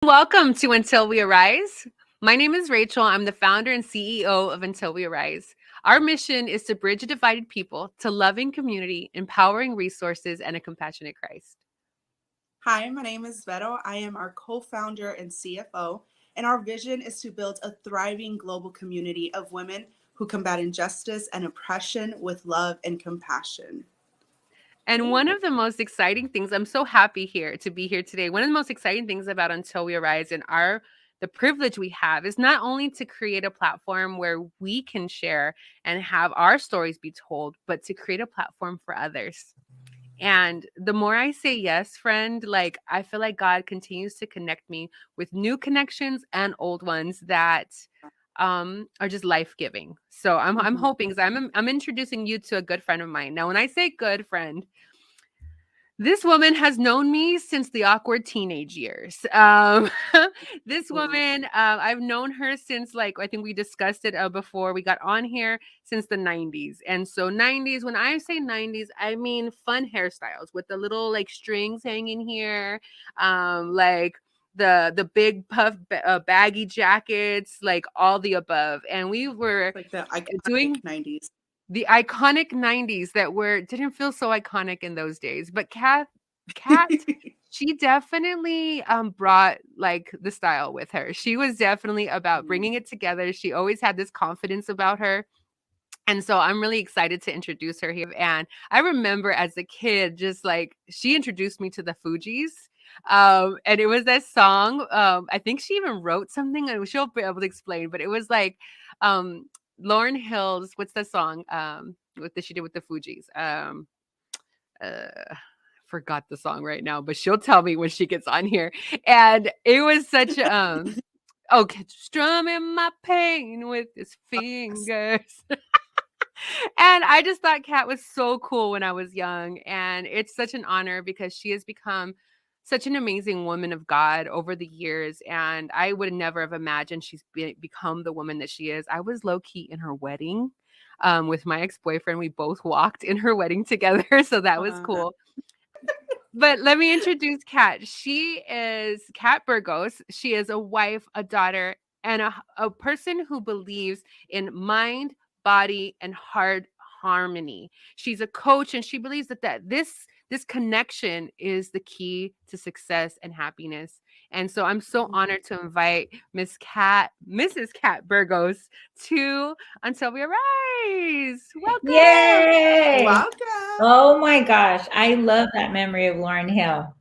Welcome to Until We Arise. My name is Rachel. I'm the founder and CEO of Until We Arise. Our mission is to bridge a divided people to loving community, empowering resources, and a compassionate Christ. Hi, my name is Vero. I am our co-founder and CFO, and our vision is to build a thriving global community of women who combat injustice and oppression with love and compassion. And one of the most exciting things, I'm so happy to be here today. One of the most exciting things about Until We Arise and the privilege we have is not only to create a platform where we can share and have our stories be told, but to create a platform for others. And the more I say yes, friend, like I feel like God continues to connect me with new connections and old ones that are just life-giving. So I'm hoping, because I'm introducing you to a good friend of mine. Now, when I say good friend, this woman has known me since the awkward teenage years. This woman, I've known her since, like, I think we discussed it before we got on here, since the 90s. And so 90s, when I say 90s, I mean fun hairstyles with the little like strings hanging here, like the big puff baggy jackets, like all the above. And we were Like the iconic doing 90s. the iconic 90s that didn't feel so iconic in those days. But Cat, she definitely brought like the style with her. She was definitely about bringing it together. She always had this confidence about her. And so I'm really excited to introduce her here. And I remember as a kid, just like she introduced me to the Fugees. And it was that song. I think she even wrote something, and she'll be able to explain, but it was like um Lauren Hill's, what's the song with she did with the Fugees? Forgot the song right now, but she'll tell me when she gets on here. And it was such okay, strumming my pain with his fingers. And I just thought Kat was so cool when I was young. And it's such an honor because she has become such an amazing woman of God over the years. And I would never have imagined become the woman that she is. I was low key in her wedding with my ex boyfriend. We both walked in her wedding together. So that was cool. But let me introduce Kat. She is Cat Burgos. She is a wife, a daughter, and a person who believes in mind, body, and heart harmony. She's a coach, and she believes that this connection is the key to success and happiness. And so I'm so honored to invite Mrs. Cat Burgos to Until We Arise. Welcome. Yay! Welcome. Oh my gosh, I love that memory of Lauryn Hill.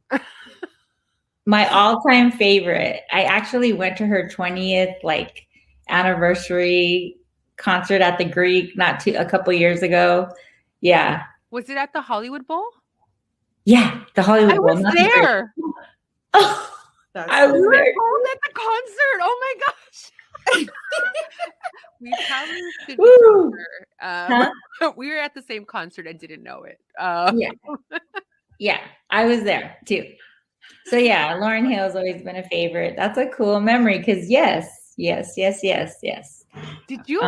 My all-time favorite. I actually went to her 20th like anniversary concert at the Greek a couple years ago. Yeah. Was it at the Hollywood Bowl? Yeah, the Hollywood Bowl. I was there. Oh, I was You were there. both at the concert. Oh my gosh. We probably should be closer. We were at the same concert and didn't know it. Yeah. Yeah, I was there too. So yeah, Lauryn Hill has always been a favorite. That's a cool memory because yes. Did you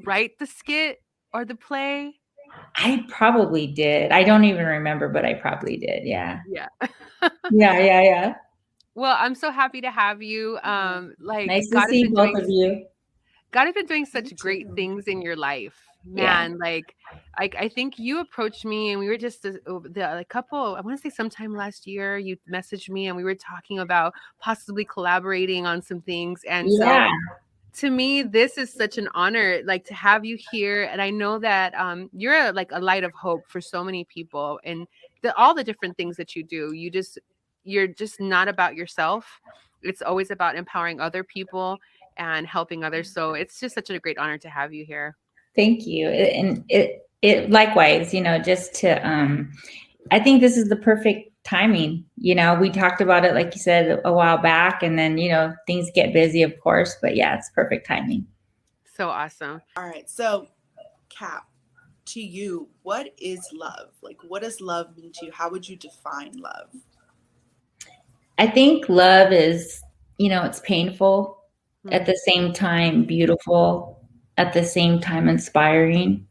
write the skit or the play? I probably did. I don't even remember, but I probably did. Yeah. Yeah. Yeah. Well, I'm so happy to have you. Like Nice to see both of you. God has been doing such great things in your life, man. Yeah. Like I think you approached me and we were just a couple, I want to say sometime last year, you messaged me and we were talking about possibly collaborating on some things. And so to me, this is such an honor, like to have you here. And I know that you're like a light of hope for so many people and all the different things that you do. You're just not about yourself. It's always about empowering other people and helping others. So it's just such a great honor to have you here. Thank you. And it likewise, just to, I think this is the perfect timing. We talked about it, like you said, a while back, and then, things get busy, of course, but yeah, it's perfect timing. So awesome. All right. So Kat, to you, what is love? Like, what does love mean to you? How would you define love? I think love is, it's painful, at the same time beautiful, at the same time inspiring.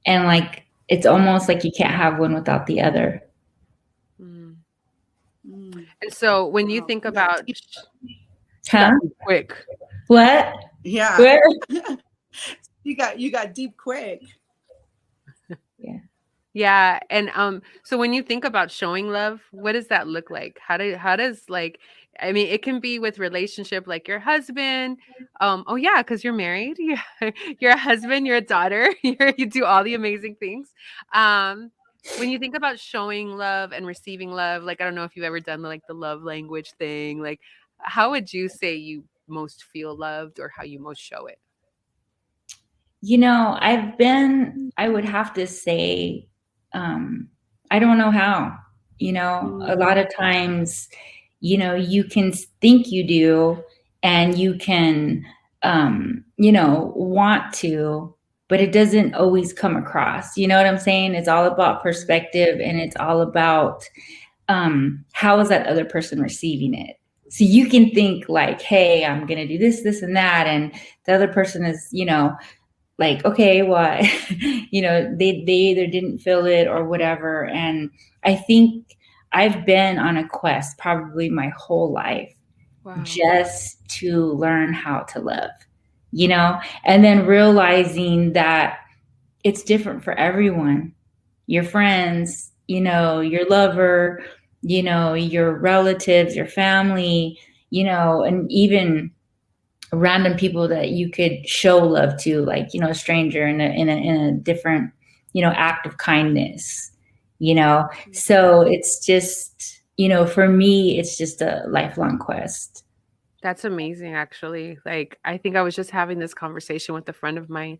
And like, it's almost like you can't have one without the other. And so when you Wow, think you got about, deep. Huh? quick. What? Yeah. Where? You got deep quick. Yeah. Yeah. And so when you think about showing love, what does that look like? How does like, I mean, it can be with relationship like your husband. Oh yeah, because you're married. You're a husband, you're a daughter, you do all the amazing things. When you think about showing love and receiving love, like I don't know if you've ever done like the love language thing, like how would you say you most feel loved or how you most show it? You know, I would have to say, I don't know how. You know, a lot of times, you know, you can think you do and you can, you know, want to, but it doesn't always come across. You know what I'm saying? It's all about perspective and it's all about how is that other person receiving it? So you can think like, hey, I'm going to do this, this, and that. And the other person is, you know, like, okay, well, you know, they either didn't feel it or whatever. And I think I've been on a quest probably my whole life Wow. just to learn how to love, you know, and then realizing that it's different for everyone. Your friends, you know, your lover, you know, your relatives, your family, you know, and even random people that you could show love to, like, you know, a stranger in a different, you know, act of kindness, you know. So it's just, you know, for me, it's just a lifelong quest. That's amazing, actually. Like, I think I was just having this conversation with a friend of mine,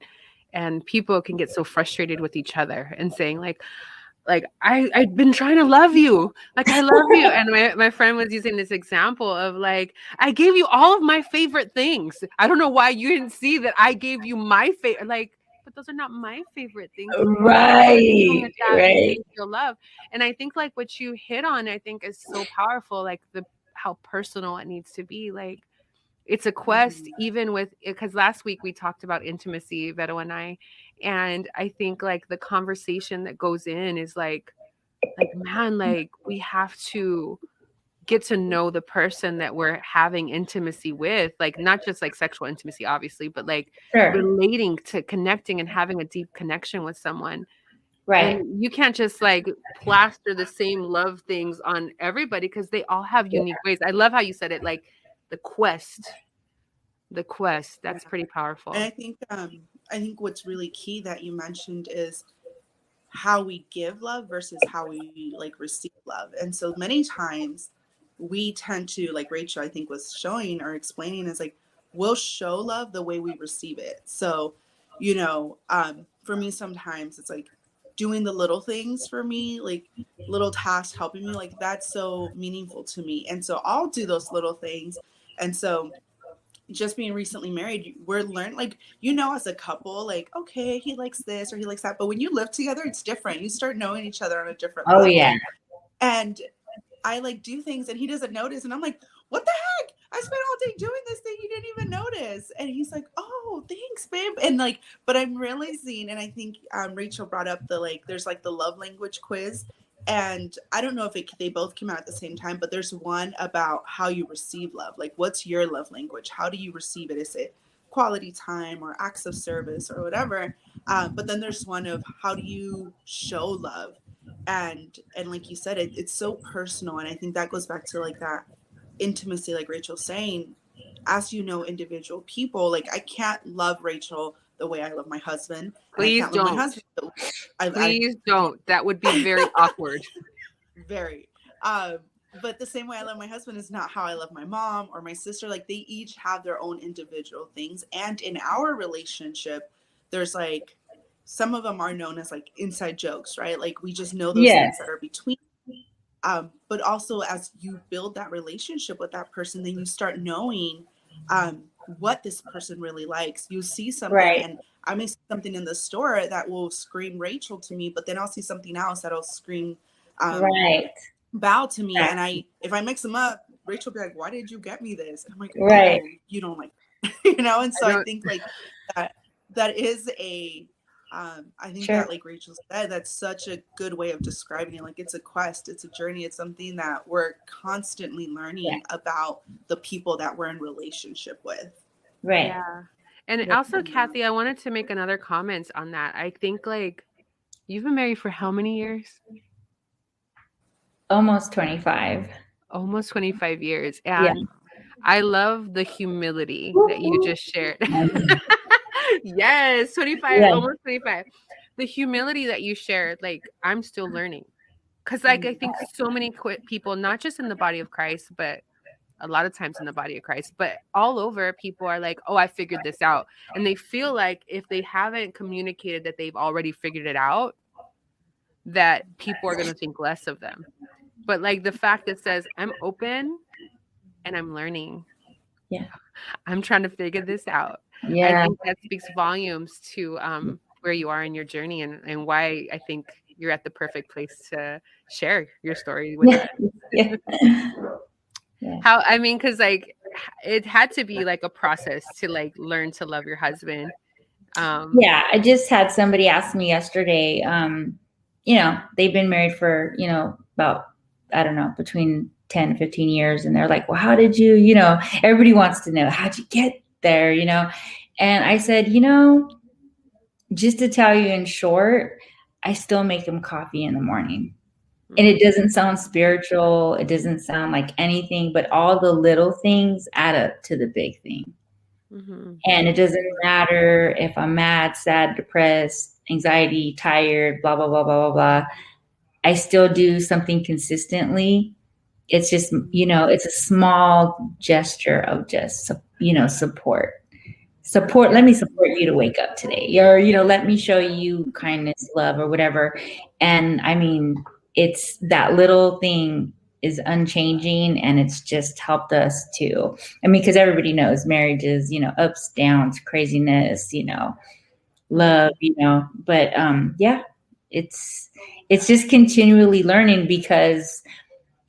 and people can get so frustrated with each other and saying, like I've been trying to love you, like I love you. And my friend was using this example of like, I gave you all of my favorite things. I don't know why you didn't see that I gave you my favorite, like, but those are not my favorite things. Right, That makes right. me feel love. And I think like what you hit on, I think is so powerful, like the how personal it needs to be. Like it's a quest, even with, because last week we talked about intimacy, Vero and I, and I think like the conversation that goes in is like man, like we have to get to know the person that we're having intimacy with, like not just like sexual intimacy obviously, but like Sure. relating to connecting and having a deep connection with someone. Right. And you can't just like plaster the same love things on everybody because they all have Yeah. unique ways. I love how you said it, like the quest. The quest. That's pretty powerful. And I think what's really key that you mentioned is how we give love versus how we like receive love. And so many times we tend to, like Rachel I think was showing or explaining, is like we'll show love the way we receive it. So, you know, for me sometimes it's like doing the little things for me, like little tasks helping me, like that's so meaningful to me. And so I'll do those little things. And so just being recently married, we're learning, like, you know, as a couple, like, okay, he likes this or he likes that. But when you live together, it's different. You start knowing each other on a different Oh level. yeah. And I like do things and he doesn't notice. And I'm like, what the heck? I spent all day doing this thing. You didn't even notice. And he's like, oh, thanks, babe. And like, but I'm realizing, and I think Rachel brought up the, like, there's like the love language quiz. And I don't know if they both came out at the same time, but there's one about how you receive love. Like, what's your love language? How do you receive it? Is it quality time or acts of service or whatever? But then there's one of how do you show love? And like you said, it's so personal. And I think that goes back to like that intimacy, like Rachel's saying, as you know, individual people, like I can't love Rachel the way I love my husband. And I Please can't love my don't. husband. Please don't. That would be very awkward. Very. But the same way I love my husband is not how I love my mom or my sister. Like they each have their own individual things. And in our relationship, there's like, some of them are known as like inside jokes, right? Like we just know those Yes. things that are between. But also as you build that relationship with that person, then you start knowing what this person really likes. You see something, Right. and I may see something in the store that will scream Rachel to me, but then I'll see something else that'll scream Right. Bow to me. And if I mix them up, Rachel will be like, why did you get me this? And I'm like, Right. oh, you don't like you know. And so I think like that is a I think Sure. that, like Rachel said, that's such a good way of describing it. Like, it's a quest, it's a journey, it's something that we're constantly learning about the people that we're in relationship with. Right. Yeah. And Yeah. also, Kathy, I wanted to make another comment on that. I think, like, you've been married for how many years? Almost 25. Almost 25 years. Yeah. And I love the humility that you just shared. Yes, 25, Yeah. almost 25. The humility that you shared, like, I'm still learning. Because, like, I think so many people, not just in the body of Christ, but a lot of times in the body of Christ, but all over, people are like, oh, I figured this out. And they feel like if they haven't communicated that they've already figured it out, that people are going to think less of them. But like the fact that says, I'm open and I'm learning. Yeah. I'm trying to figure this out. I Yeah. think that speaks volumes to where you are in your journey and why I think you're at the perfect place to share your story with us. Yeah. Yeah. How, I mean, because like it had to be like a process to like learn to love your husband. Yeah, I just had somebody ask me yesterday, they've been married for, about, I don't know, between 10 and 15 years. And they're like, well, how did you, everybody wants to know, how'd you get there, And I said, just to tell you in short, I still make them coffee in the morning. And it doesn't sound spiritual. It doesn't sound like anything, but all the little things add up to the big thing. Mm-hmm. And it doesn't matter if I'm mad, sad, depressed, anxiety, tired, blah, blah, blah, blah, blah, blah. I still do something consistently. It's just, it's a small gesture of just, support. Support, let me support you to wake up today. Or, let me show you kindness, love, or whatever. And I mean, it's that little thing is unchanging, and it's just helped us to, because everybody knows marriage is, ups, downs, craziness, love, but yeah, it's just continually learning, because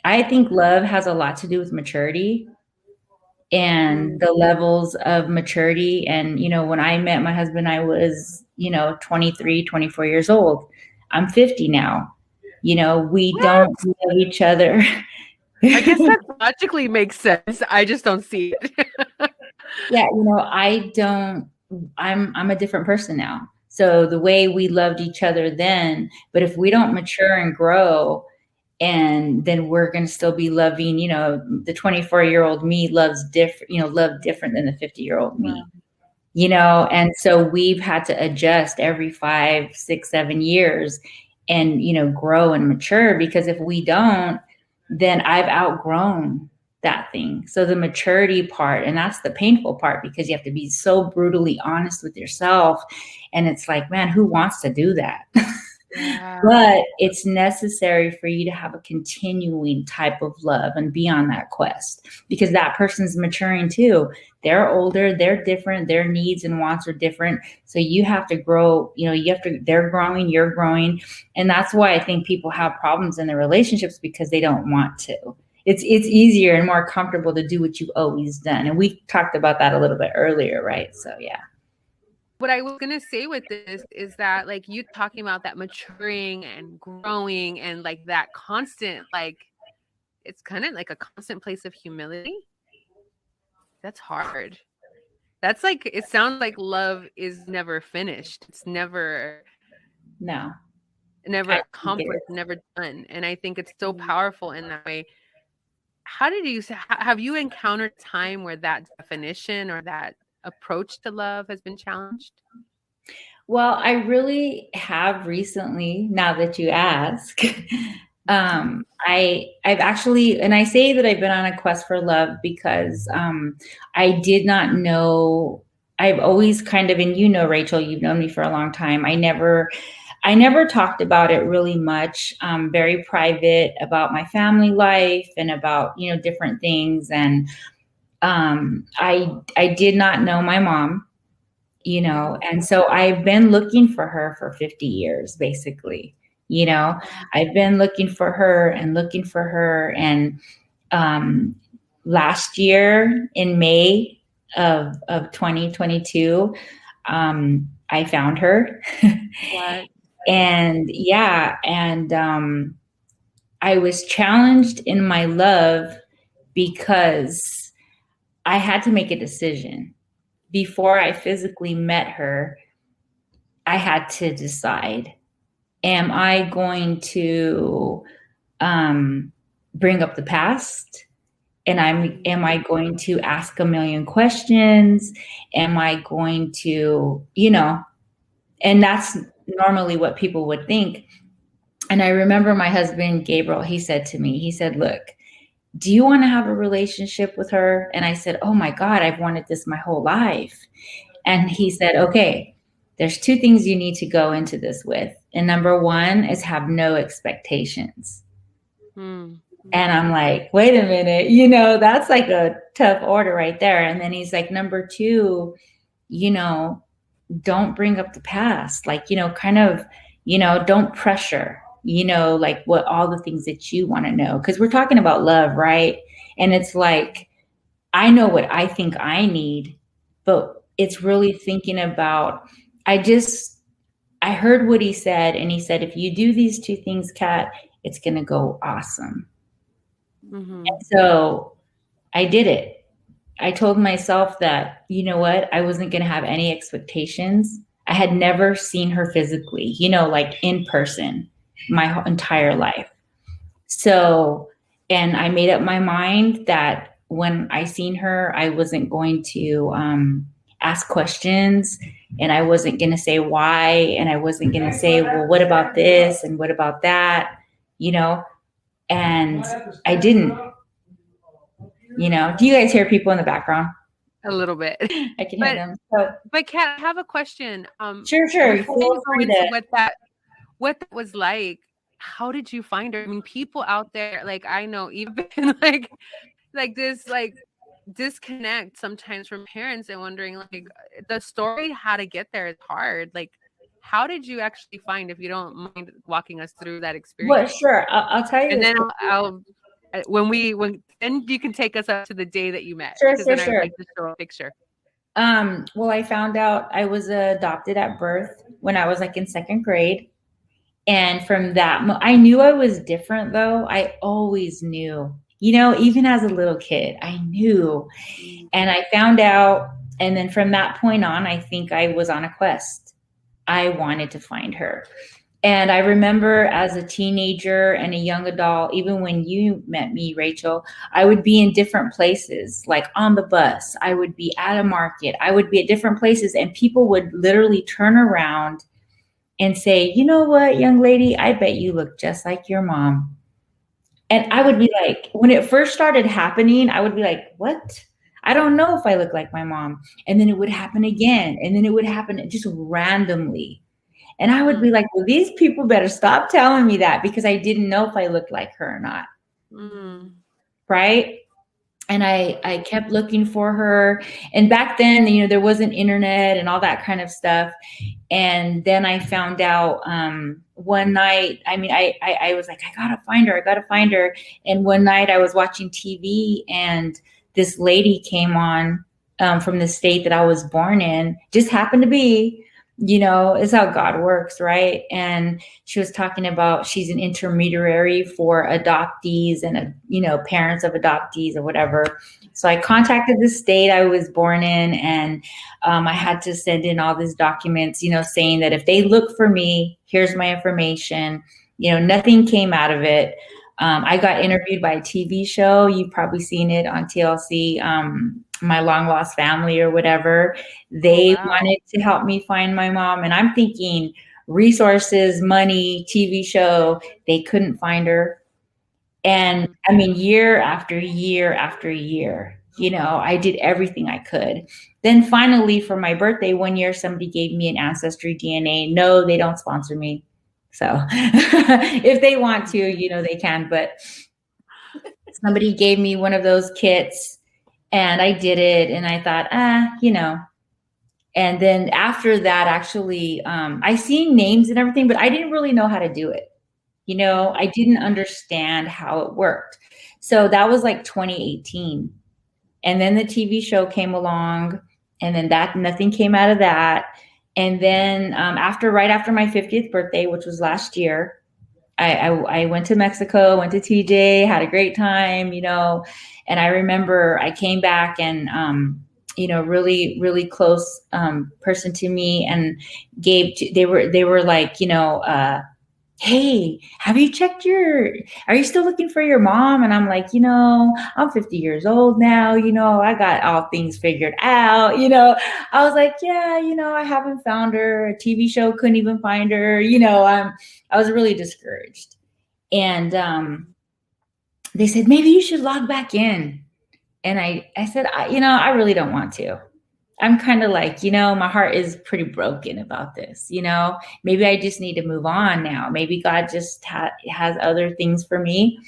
I think love has a lot to do with maturity and the levels of maturity. And, when I met my husband, I was, 23, 24 years old. I'm 50 now. We don't love each other. I guess that logically makes sense. I just don't see it. Yeah, I'm a different person now. So the way we loved each other then, but if we don't mature and grow, and then we're going to still be loving, the 24-year-old me loves different, love different than the 50-year-old me. And so we've had to adjust every 5, 6, 7 years and, grow and mature, because if we don't, then I've outgrown that thing. So the maturity part, and that's the painful part, because you have to be so brutally honest with yourself. And it's like, man, who wants to do that? Yeah. But it's necessary for you to have a continuing type of love and be on that quest, because that person's maturing too. They're older, they're different, their needs and wants are different. So you have to grow, they're growing, you're growing. And that's why I think people have problems in their relationships, because they don't want to. It's easier and more comfortable to do what you've always done. And we talked about that a little bit earlier, right? So yeah. What I was going to say with this is that, like, you talking about that maturing and growing and like that constant, like, it's kind of like a constant place of humility. That's hard. That's like, it sounds like love is never finished. It's never accomplished, never done. And I think it's so powerful in that way. Have you encountered a time where that definition or that approach to love has been challenged? Well, I really have recently, now that you ask. I've actually, and I say that I've been on a quest for love because I did not know. I've always kind of, and Rachel, you've known me for a long time. I never talked about it really much. Very private about my family life and about different things. And I did not know my mom. And so I've been looking for her for 50 years, basically. I've been looking for her. And last year in May of 2022, I found her. What? And yeah, and I was challenged in my love because I had to make a decision. Before I physically met her, I had to decide, am I going to bring up the past? And am I going to ask a million questions? Am I going to, and that's normally what people would think. And I remember my husband, Gabriel, he said to me, he said, look, do you want to have a relationship with her? And I said, oh my God, I've wanted this my whole life. And he said, okay, there's two things you need to go into this with. And number one is have no expectations. And I'm like, wait a minute, that's like a tough order right there. And then he's like, number two, don't bring up the past, like, kind of, don't pressure, like what all the things that you want to know. Cause we're talking about love, right? And it's like, I know what I think I need, but it's really thinking about, I heard what he said. And he said, if you do these two things, Kat, it's going to go awesome. And so I did it. I told myself that, you know what, I wasn't going to have any expectations. I had never seen her physically, like in person my entire life. So, and I made up my mind that when I seen her, I wasn't going to ask questions, and I wasn't going to say why. And I wasn't going to say, well, what about this? And what about that? And I didn't. Do you guys hear people in the background? A little bit. I can hear them. But Kat, I have a question. Sure. Before you go into what that was like, how did you find her? I mean, people out there, like I know, even like this, like disconnect sometimes from parents and wondering, like the story how to get there is hard. Like, how did you actually find? If you don't mind walking us through that experience. Well, sure. I'll tell you. And then I'll then you can take us up to the day that you met. Sure. I'd like to show a picture. Well, I found out I was adopted at birth when I was like in second grade. And from that, I knew I was different though. I always knew, even as a little kid, I knew. And I found out. And then from that point on, I think I was on a quest. I wanted to find her. And I remember as a teenager and a young adult, even when you met me, Rachel, I would be in different places, like on the bus. I would be at a market. I would be at different places, and people would literally turn around and say, you know what, young lady, I bet you look just like your mom. And I would be like, when it first started happening, I would be like, what? I don't know if I look like my mom. And then it would happen again. And then it would happen just randomly. And I would be like, well, these people better stop telling me that, because I didn't know if I looked like her or not. Right. And I kept looking for her. And back then, there wasn't internet and all that kind of stuff. And then I found out one night, I was like, I gotta find her. And one night I was watching TV, and this lady came on from the state that I was born in, just happened to be, is how God works, right? And she was talking about she's an intermediary for adoptees and, parents of adoptees or whatever. So I contacted the state I was born in, and I had to send in all these documents, saying that if they look for me, here's my information. Nothing came out of it. I got interviewed by a TV show. You've probably seen it on TLC, My Long Lost Family or whatever. They wanted to help me find my mom. And I'm thinking resources, money, TV show, they couldn't find her. And year after year after year, I did everything I could. Then finally for my birthday one year, somebody gave me an Ancestry DNA. No, they don't sponsor me. So if they want to, they can, but somebody gave me one of those kits and I did it. And I thought, and then after that, actually, I seen names and everything, but I didn't really know how to do it. I didn't understand how it worked. So that was like 2018. And then the TV show came along, and then nothing came out of that. And then right after my 50th birthday, which was last year, I went to Mexico, went to TJ, had a great time, and I remember I came back and, really, really close person to me, and they were like, hey, are you still looking for your mom? And I'm like, I'm 50 years old now, I got all things figured out, I was like, yeah, I haven't found her. A TV show couldn't even find her, I was really discouraged. And they said, maybe you should log back in. And I said, I really don't want to. I'm kind of like, my heart is pretty broken about this, maybe I just need to move on now. Maybe God just has other things for me.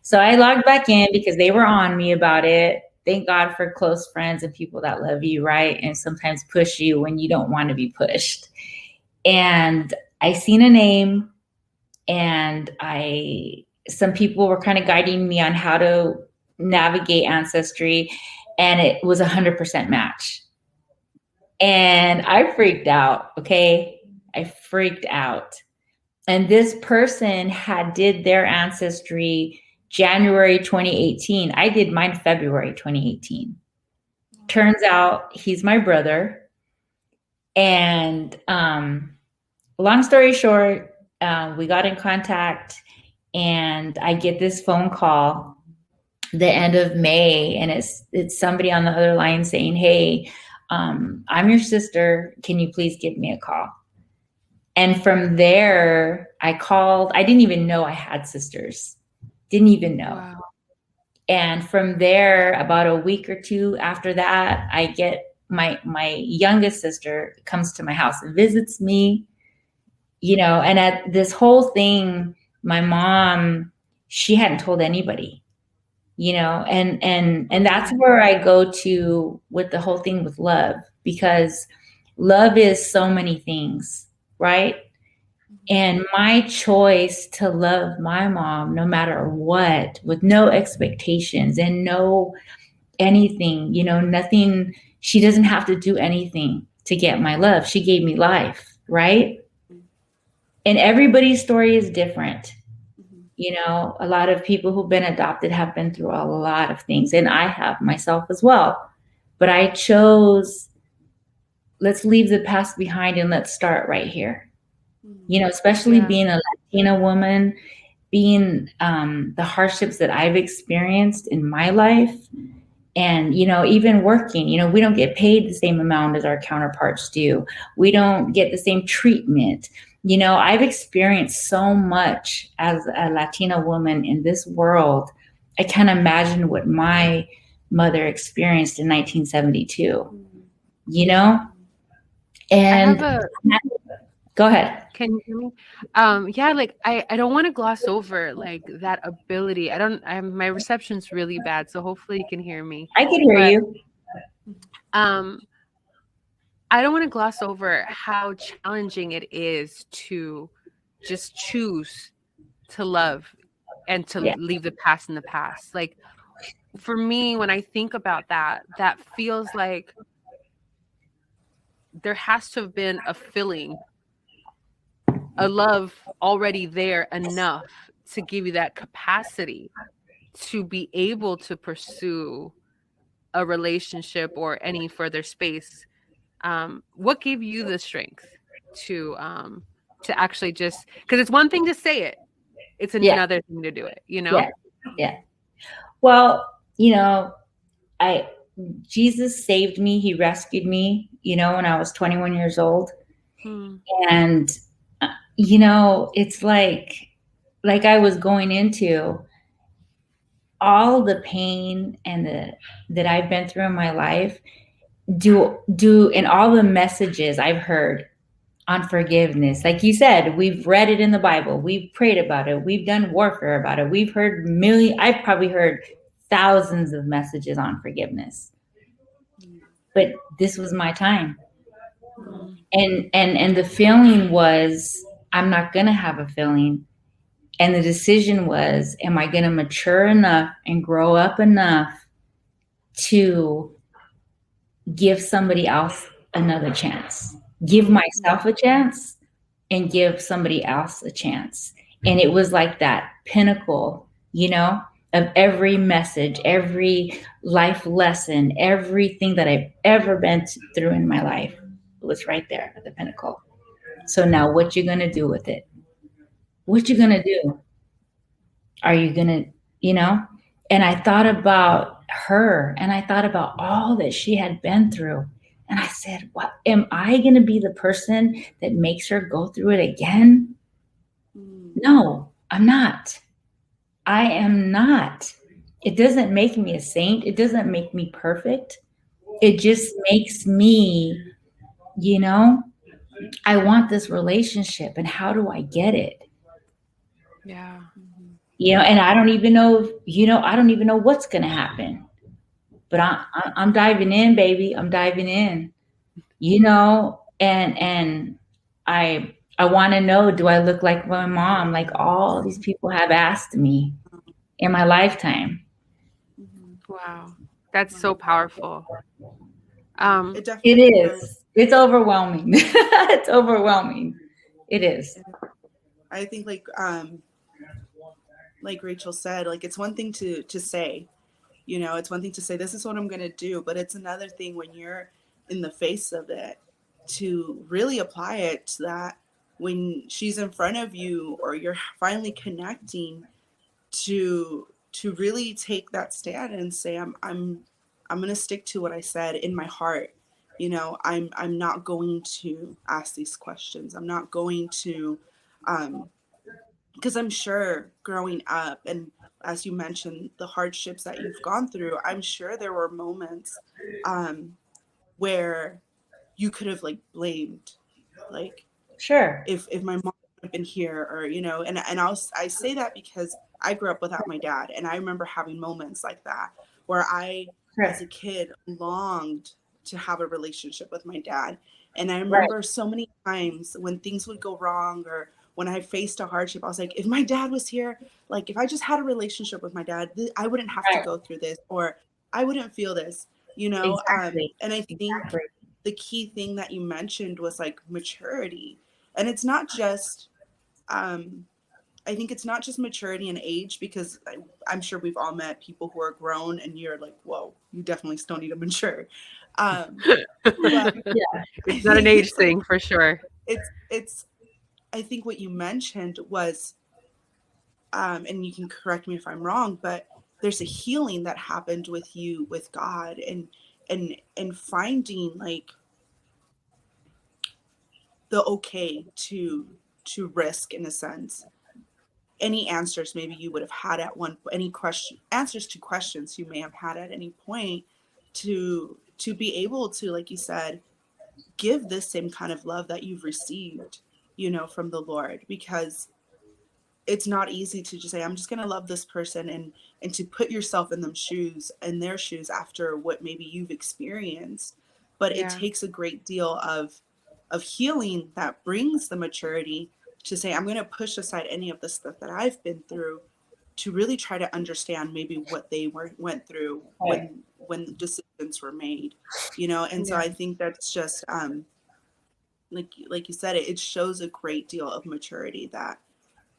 So I logged back in because they were on me about it. Thank God for close friends and people that love you, right? And sometimes push you when you don't want to be pushed. And I seen a name, and some people were kind of guiding me on how to navigate Ancestry, and it was 100% match. And I freaked out. Okay. I freaked out. And this person did their Ancestry January 2018. I did mine February 2018. Turns out he's my brother. And long story short, we got in contact, and I get this phone call the end of May, and it's somebody on the other line saying, hey, I'm your sister. Can you please give me a call? And from there, I called. I didn't even know I had sisters. Didn't even know. Wow. And from there, about a week or two after that, I get my youngest sister comes to my house and visits me, and at this whole thing, my mom, she hadn't told anybody. And that's where I go to with the whole thing with love, because love is so many things, right? And my choice to love my mom, no matter what, with no expectations and no anything, nothing, she doesn't have to do anything to get my love. She gave me life, right? And everybody's story is different. A lot of people who've been adopted have been through a lot of things, and I have myself as well. But I chose, let's leave the past behind and let's start right here. Especially being a Latina woman, being the hardships that I've experienced in my life, and, even working, we don't get paid the same amount as our counterparts do. We don't get the same treatment. I've experienced so much as a Latina woman in this world. I can't imagine what my mother experienced in 1972, And go ahead. Can you hear me? Yeah, like I don't want to gloss over like that ability. My reception's really bad, so hopefully you can hear me. I can hear you. I don't want to gloss over how challenging it is to just choose to love and to leave the past in the past. Like for me, when I think about that feels like there has to have been a feeling, a love already there enough to give you that capacity to be able to pursue a relationship or any further space. What gave you the strength to actually just, because it's one thing to say it, it's another thing to do it, Yeah. Well, Jesus saved me. He rescued me, when I was 21 years old. And, it's like I was going into all the pain and that I've been through in my life, and all the messages I've heard on forgiveness. Like you said, we've read it in the Bible. We've prayed about it. We've done warfare about it. We've heard I've probably heard thousands of messages on forgiveness. But this was my time. And the feeling was, I'm not going to have a feeling. And the decision was, am I going to mature enough and grow up enough to give somebody else another chance? give myself a chance and give somebody else a chance. And it was like that pinnacle, of every message, every life lesson, everything that I've ever been through in my life was right there at the pinnacle. So now what you going to do with it? What you going to do? Are you going to, And I thought about her and I thought about all that she had been through. And I said, what am I going to be the person that makes her go through it again? No, I'm not. I am not. It doesn't make me a saint. It doesn't make me perfect. It just makes me, I want this relationship and how do I get it? Yeah. And I don't even know, I don't even know what's going to happen, but I'm diving in, baby. I'm diving in, and I want to know, do I look like my mom? Like all these people have asked me in my lifetime. Wow. That's so powerful. It is. It's overwhelming. It's overwhelming. It is. I think like Rachel said, like it's one thing to say, it's one thing to say, this is what I'm going to do. But it's another thing when you're in the face of it to really apply it to that when she's in front of you or you're finally connecting to really take that stand and say, I'm going to stick to what I said in my heart. I'm not going to ask these questions. I'm not going to, because I'm sure growing up, and as you mentioned, the hardships that you've gone through, I'm sure there were moments where you could have blamed, sure, if my mom had been here, or and I say that because I grew up without my dad, and I remember having moments like that where I, as a kid, longed to have a relationship with my dad. And I remember so many times when things would go wrong or when I faced a hardship, I was like, if my dad was here, if I just had a relationship with my dad, I wouldn't have to go through this, or I wouldn't feel this, Exactly. And I think the key thing that you mentioned was maturity. And it's not just, I think it's not just maturity and age, because I'm sure we've all met people who are grown and you're like, whoa, you definitely still need to mature. But it's not an age thing for sure. It's I think what you mentioned was, and you can correct me if I'm wrong, but there's a healing that happened with you, with God, and finding the okay to risk, in a sense, any answers maybe you would have had at answers to questions you may have had at any point, to be able to, like you said, give this same kind of love that you've received, from the Lord, because it's not easy to just say, I'm just going to love this person, and to put yourself in their shoes after what maybe you've experienced. But it takes a great deal of healing that brings the maturity to say, I'm going to push aside any of the stuff that I've been through to really try to understand maybe what they went through when decisions were made, And so I think that's just, like you said, it shows a great deal of maturity, that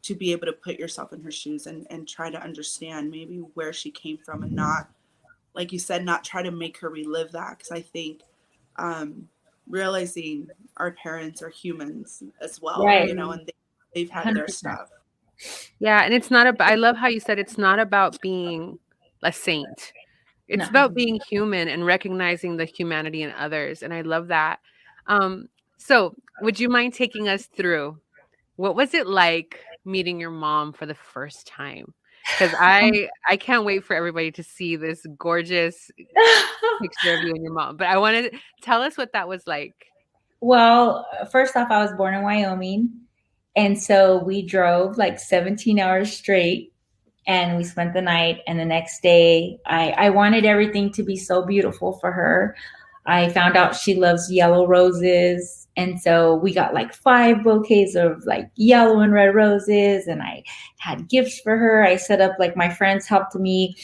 to be able to put yourself in her shoes and try to understand maybe where she came from, and not, like you said, not try to make her relive that. Because I think realizing our parents are humans as well, and they've had 100%. Their stuff. Yeah, and it's not about, I love how you said it's not about being a saint. It's about being human and recognizing the humanity in others. And I love that. So would you mind taking us through, what was it like meeting your mom for the first time? Because I can't wait for everybody to see this gorgeous picture of you and your mom. But I wanted to tell us what that was like. Well, first off, I was born in Wyoming. And so we drove 17 hours straight, and we spent the night. And the next day, I wanted everything to be so beautiful for her. I found out she loves yellow roses. And so we got 5 bouquets of yellow and red roses. And I had gifts for her. I set up, my friends helped me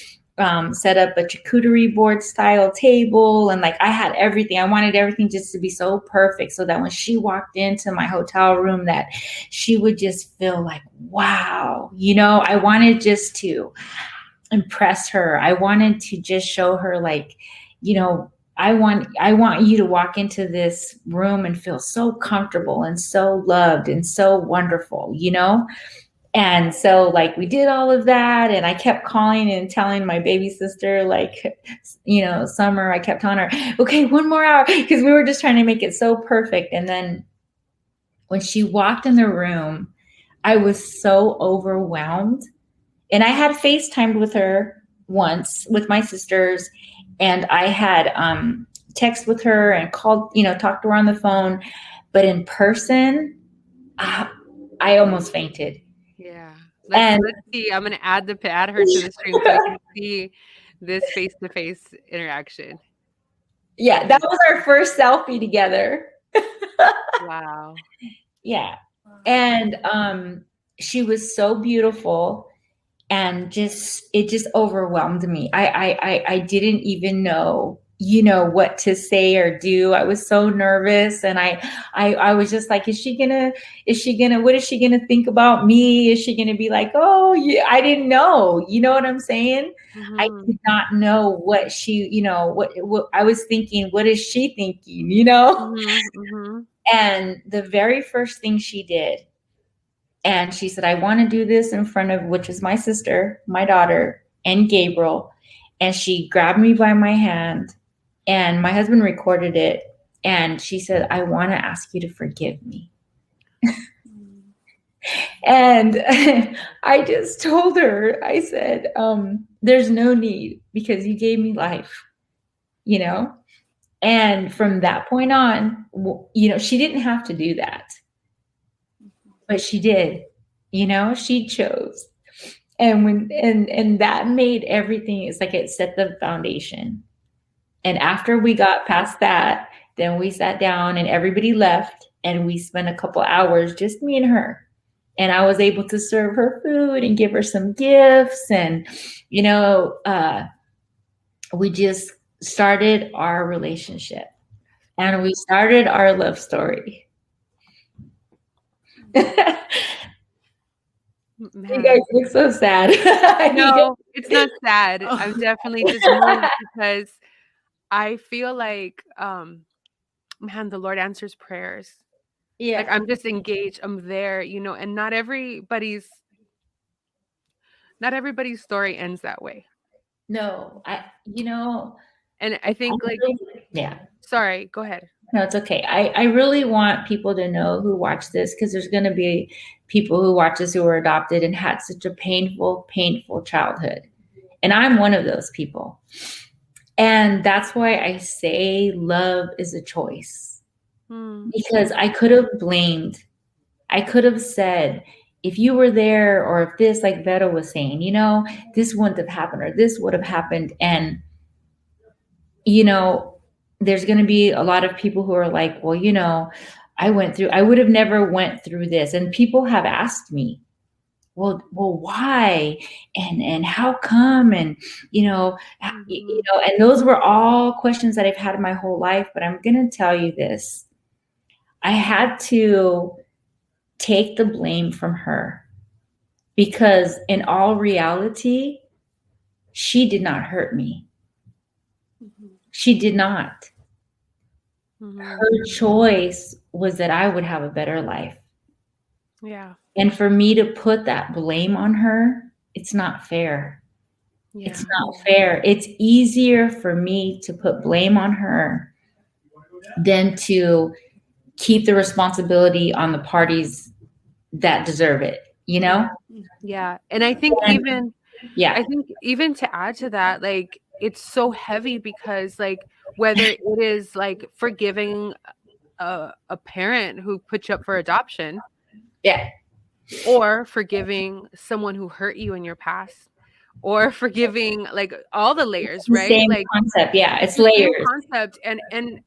set up a charcuterie board style table, and like I had everything. I wanted everything just to be so perfect so that when she walked into my hotel room that she would just feel like, wow, I wanted just to impress her. I wanted to just show her like, I want you to walk into this room and feel so comfortable and so loved and so wonderful, And so like we did all of that, and I kept calling and telling my baby sister, like, Summer, I kept telling her, okay, 1 more hour, because we were just trying to make it so perfect. And then when she walked in the room, I was so overwhelmed. And I had FaceTimed with her once with my sisters, and I had texted with her and called, talked to her on the phone, but in person, I almost fainted. Yeah. Let's see. I'm gonna add her to the stream so I can see this face-to-face interaction. Yeah, that was our first selfie together. Wow. Yeah. And she was so beautiful, and it just overwhelmed me. I didn't even know, what to say or do. I was so nervous, and I was just like, what is she gonna think about me? Is she gonna be like, oh yeah? I didn't know, you know what I'm saying? Mm-hmm. I did not know what she, what I was thinking. What is she thinking? Mm-hmm. Mm-hmm. And the very first thing she did, and she said, I want to do this in front of, which is my sister, my daughter, and Gabriel. And she grabbed me by my hand, and my husband recorded it. And she said, I want to ask you to forgive me. And I just told her, I said, there's no need, because you gave me life, And from that point on, she didn't have to do that, but she did. She chose. And and that made everything, it's like it set the foundation. And after we got past that, then we sat down and everybody left, and we spent a couple hours, just me and her. And I was able to serve her food and give her some gifts. And, we just started our relationship, and we started our love story. You guys look so sad. No, it's not sad. I'm definitely just moved because I feel like, man, the Lord answers prayers. Yeah. Like I'm just engaged. I'm there, and not everybody's story ends that way. No, And I think yeah. Sorry, go ahead. No, it's okay. I really want people to know who watch this, because there's going to be people who watch this who were adopted and had such a painful childhood. And I'm one of those people. And that's why I say love is a choice. Because I could have blamed. I could have said, if you were there, or if this, like Vero was saying, this wouldn't have happened, or this would have happened. And, there's going to be a lot of people who are like, well, I would have never went through this. And people have asked me, well, why? And how come? And, and those were all questions that I've had my whole life. But I'm going to tell you this. I had to take the blame from her, because in all reality, she did not hurt me. She did not. Her choice was that I would have a better life. Yeah. And for me to put that blame on her, it's not fair. Yeah. It's not fair. It's easier for me to put blame on her than to keep the responsibility on the parties that deserve it, Yeah. And I think even to add to that, like, it's so heavy because, like, whether it is like forgiving a parent who put you up for adoption, yeah, or forgiving someone who hurt you in your past, or forgiving, like, all the layers, right? Same like concept. Yeah, it's layers. Concept, and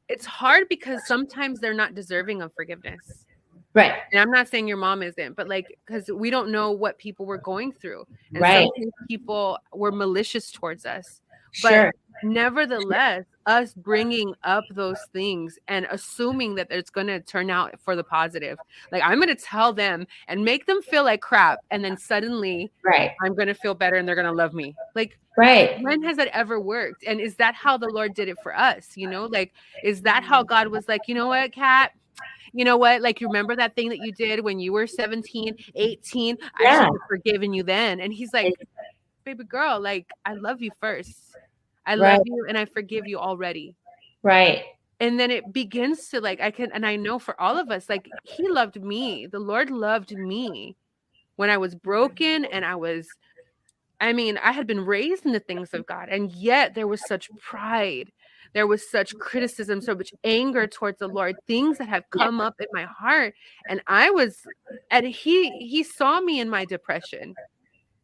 it's hard because sometimes they're not deserving of forgiveness. Right. And I'm not saying your mom isn't, but like, because we don't know what people were going through. And Right. sometimes people were malicious towards us. But Sure. nevertheless, us bringing up those things and assuming that it's going to turn out for the positive. Like, I'm going to tell them and make them feel like crap. And then suddenly Right. I'm going to feel better and they're going to love me. Like, Right. when has that ever worked? And is that how the Lord did it for us? You know, like, is that how God was like, you know what, Kat? You know what? Like, you remember that thing that you did when you were 17, 18? I should Yeah. have forgiven you then. And he's like, baby girl, like, I love you first. I Right. love you and I forgive you already. Right. And then it begins to like, and I know for all of us, like, he loved me. The Lord loved me when I was broken and I had been raised in the things of God, and yet there was such pride. There was such criticism, so much anger towards the Lord, things that have come up in my heart. And he saw me in my depression.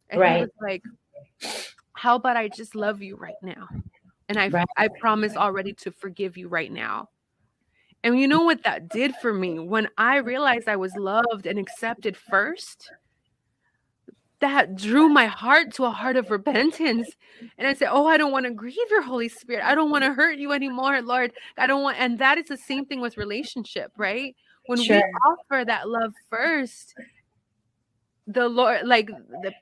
And he Right. was like, how about I just love you right now? And Right. I promise already to forgive you right now. And you know what that did for me? When I realized I was loved and accepted first, that drew my heart to a heart of repentance. And I said, oh, I don't want to grieve your Holy Spirit. I don't want to hurt you anymore, Lord. And that is the same thing with relationship, right? When Sure. we offer that love first, the Lord, like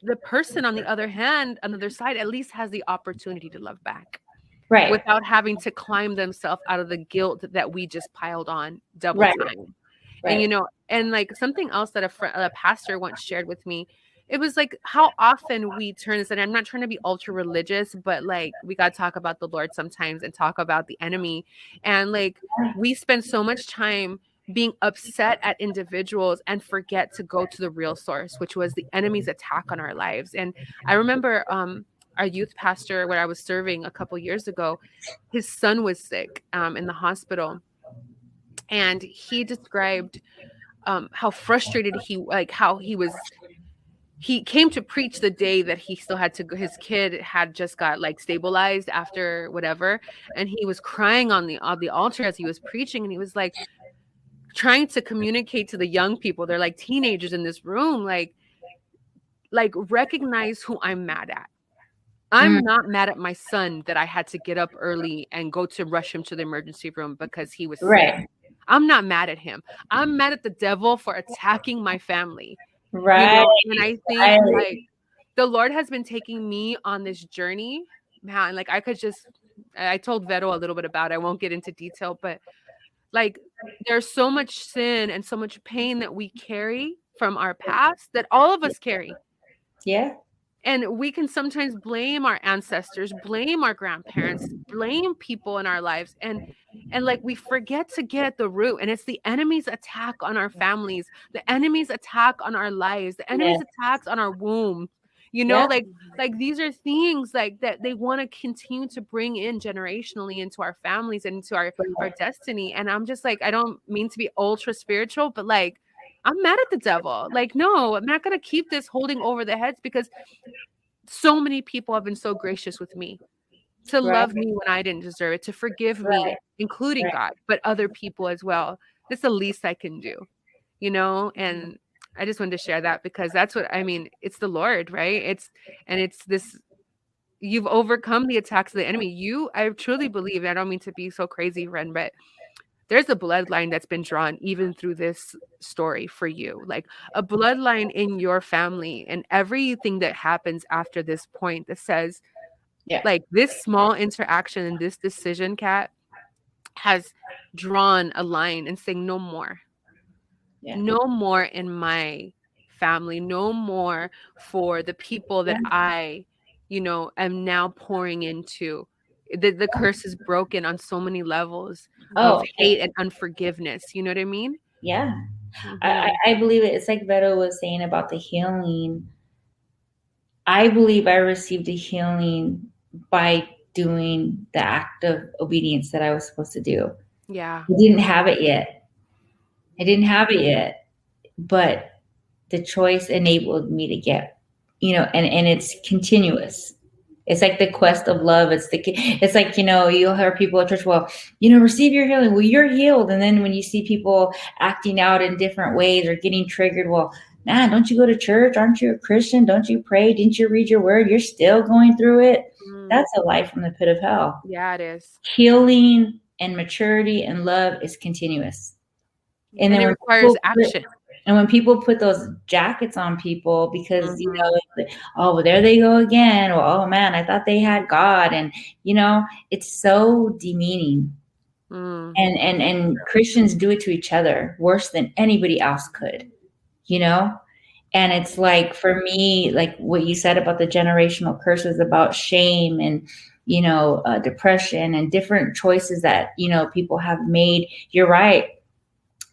the person on the other hand, on the other side, at least has the opportunity to love back. Right. Without having to climb themselves out of the guilt that we just piled on double Right. time. Right. And, you know, and like something else that a pastor once shared with me, it was like how often we turn this, and I'm not trying to be ultra religious, but like we got to talk about the Lord sometimes and talk about the enemy. And like we spend so much time being upset at individuals and forget to go to the real source, which was the enemy's attack on our lives. And I remember our youth pastor, where I was serving a couple years ago, his son was sick in the hospital. And he described how frustrated he came to preach the day that he still had to go. His kid had just got like stabilized after whatever. And he was crying on the altar as he was preaching. And he was like trying to communicate to the young people. They're like teenagers in this room, like recognize who I'm mad at. I'm not mad at my son that I had to get up early and go to rush him to the emergency room because he was sick. Right. I'm not mad at him. I'm mad at the devil for attacking my family. Right. You know, and I think Right. like the Lord has been taking me on this journey, man. Like I told Vero a little bit about it. I won't get into detail, but like there's so much sin and so much pain that we carry from our past that all of us carry. Yeah. And we can sometimes blame our ancestors, blame our grandparents, blame people in our lives. And like we forget to get at the root. And it's the enemy's attack on our families, the enemy's attack on our lives, the enemy's attacks on our womb. You know, like these are things like that they want to continue to bring in generationally into our families and into our destiny. And I'm just like, I don't mean to be ultra spiritual, but like I'm mad at the devil. Like, no, I'm not going to keep this holding over the heads, because so many people have been so gracious with me to love me when I didn't deserve it, to forgive me, including God, but other people as well. That's the least I can do, you know? And I just wanted to share that because that's what I mean. It's the Lord, right? It's this, you've overcome the attacks of the enemy. I truly believe, and I don't mean to be so crazy, Ren, but there's a bloodline that's been drawn even through this story for you, like a bloodline in your family and everything that happens after this point that says, like this small interaction and this decision, Kat, has drawn a line and saying no more. No more in my family, no more for the people that I, you know, am now pouring into. The curse is broken on so many levels of hate and unforgiveness. You know what I mean? Yeah. I believe it. It's like Vero was saying about the healing. I believe I received a healing by doing the act of obedience that I was supposed to do. Yeah. I didn't have it yet. But the choice enabled me to get, you know, and it's continuous. It's like the quest of love. It's like, you'll hear people at church, well, receive your healing. Well, you're healed. And then when you see people acting out in different ways or getting triggered, well, man, don't you go to church? Aren't you a Christian? Don't you pray? Didn't you read your word? You're still going through it. That's a life from the pit of hell. Yeah, it is. Healing and maturity and love is continuous. And then it requires action. And when people put those jackets on people because, oh, well, there they go again. Or, oh, man, I thought they had God. And, it's so demeaning. And Christians do it to each other worse than anybody else could, And it's like, for me, like what you said about the generational curses, about shame and, depression and different choices that, people have made. You're right.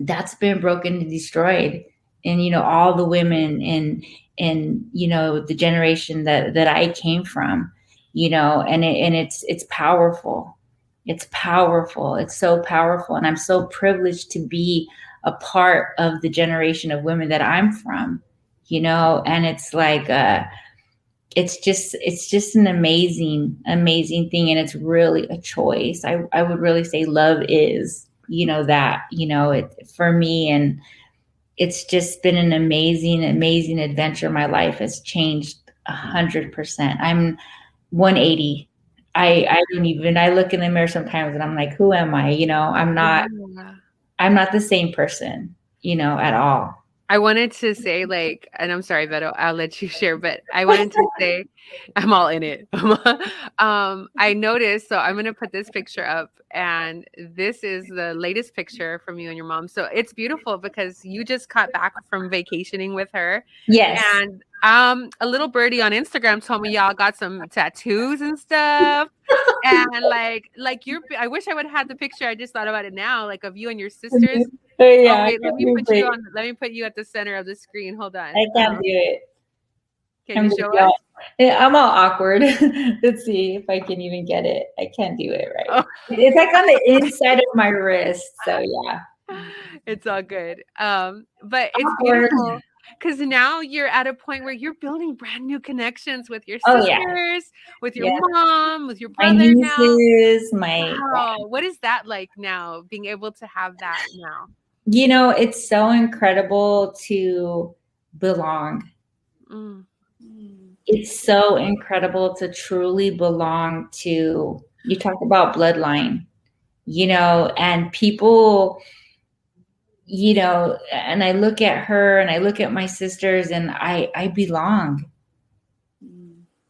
That's been broken and destroyed. And, all the women in the generation that I came from, and it's powerful. It's powerful. It's so powerful. And I'm so privileged to be a part of the generation of women that I'm from, and it's like, it's just an amazing thing. And it's really a choice. I would really say love is, for me. And it's just been an amazing adventure. My life has changed 100%. I'm 180. I look in the mirror sometimes and I'm like, who am I? I'm not the same person, at all. I wanted to say, like, and I'm sorry, Beto, I'll let you share, but I wanted to say, I'm all in it. I noticed, so I'm going to put this picture up, and this is the latest picture from you and your mom. So it's beautiful because you just got back from vacationing with her. Yes. And a little birdie on Instagram told me y'all got some tattoos and stuff. And like I wish I would have had the picture. I just thought about it now, like of you and your sisters. Yeah, wait, let me put you at the center of the screen. Hold on. I can't do it. Can you show us? I'm all awkward. Let's see if I can even get it. I can't do it right. Oh. It's like on the inside of my wrist. So yeah. It's all good. But it's beautiful. Because now you're at a point where you're building brand new connections with your sisters, with your mom, with your brother. My nieces, wow. What is that like now, being able to have that now? It's so incredible to belong. It's so incredible to truly belong to, you talked about bloodline, and people, and I look at her and I look at my sisters and I belong.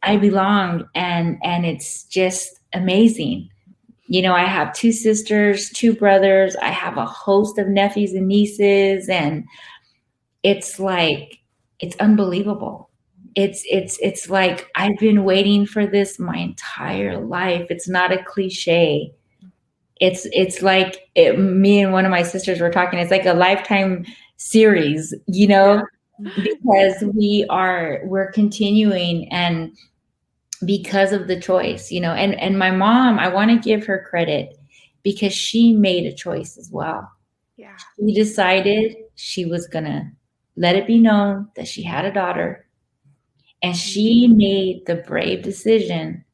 I belong. And it's just amazing. I have 2 sisters, 2 brothers. I have a host of nephews and nieces. And it's like, it's unbelievable. It's like, I've been waiting for this my entire life. It's not a cliche. It's like me and one of my sisters were talking. It's like a lifetime series, because we're continuing, and because of the choice, and my mom, I want to give her credit because she made a choice as well. Yeah. She decided she was going to let it be known that she had a daughter, and she made the brave decision,